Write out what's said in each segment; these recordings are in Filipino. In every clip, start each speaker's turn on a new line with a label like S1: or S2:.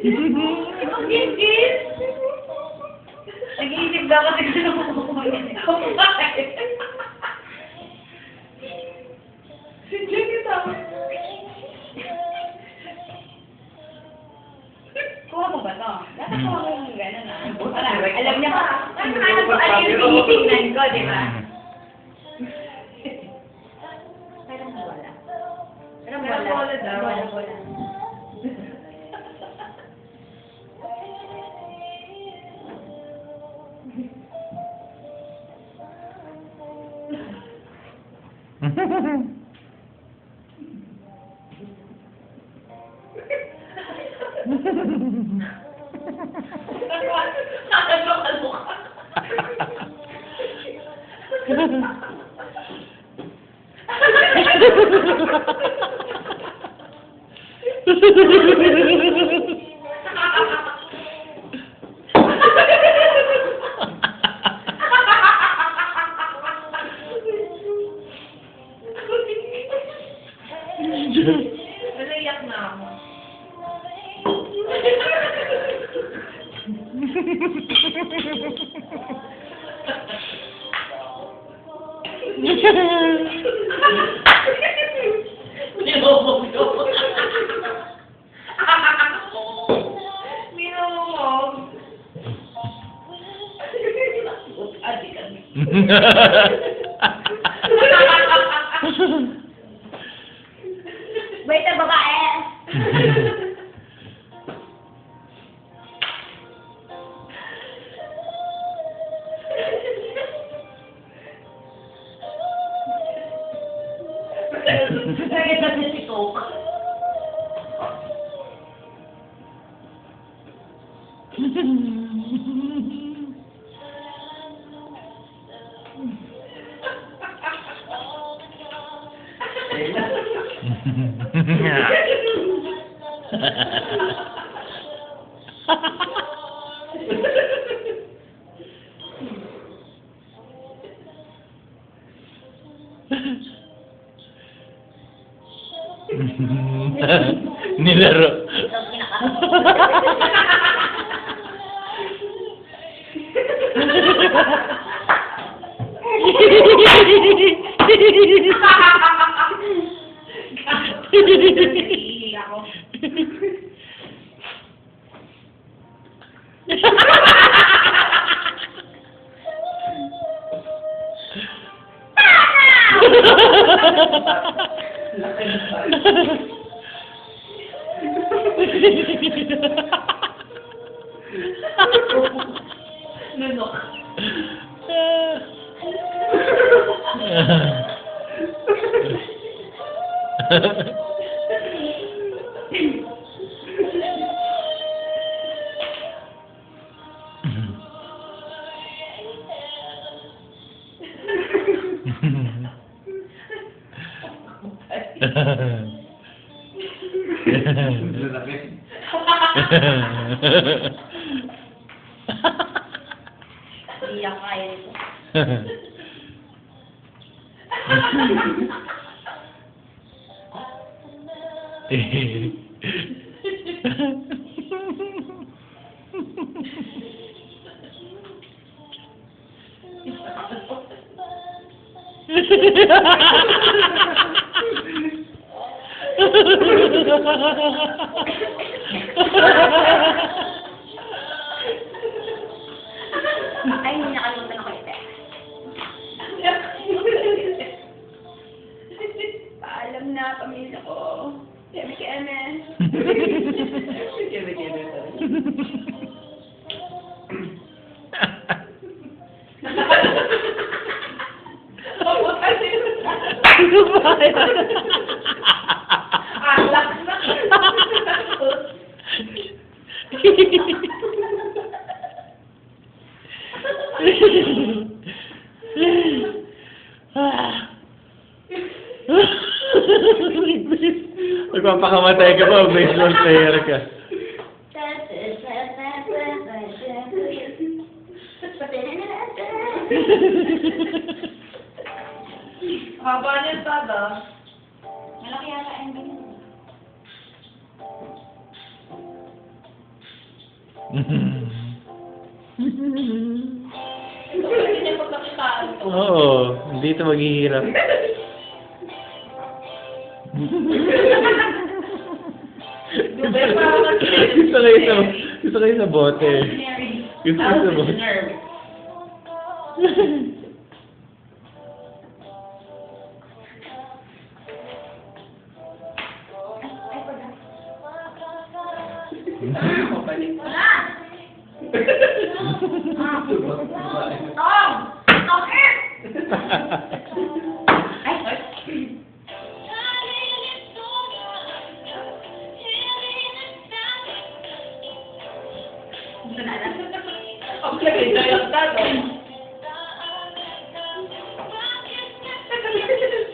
S1: Ang gigil! Nag-iisip daw kasi kung ano mo kumain. Si Jenny tawag. Kuha mo ba ito? Dapat kuha mo yung gano'n na. Alam niya pa. Ano yung tinitingnan ko, di ba? Parang wala. Parang wala daw. Wala. Naiyak na ako. Minumog. Adik kami. Wait na babae! Nakita niya si Coke.
S2: Nilaro.
S1: Nunok. Iyak kaya ito. Ay, nakalimutan ako ito. Paalam na, pamilya ko. Keme-keme. Keme-keme pa rin. Alak na.
S2: Magpapakamatay ka pa, baseball player ka.
S1: Haba niya tada. Malaki yata ang ganyan. Ito kasi niya pagkakitaan ko.
S2: Oo, hindi ito maghihirap. Gusto kayo sa bote. Gusto kayo sa bote.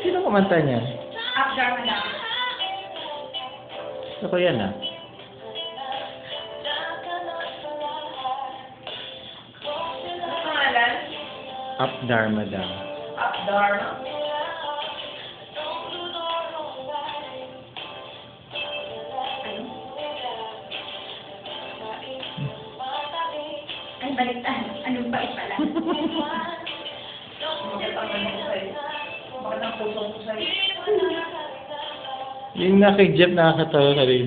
S2: Sino kumanta niya?
S1: After mo lang.
S2: Gusto ko yan ah.
S1: Ano pangalan?
S2: Up Dharma daw.
S1: Updharma. Ay, baliktad. Anong bait pala? Hindi pa ganun sa'yo. Bakit ang puso ko sa'yo?
S2: Yung na kay Jeff nakakatawa ka rin.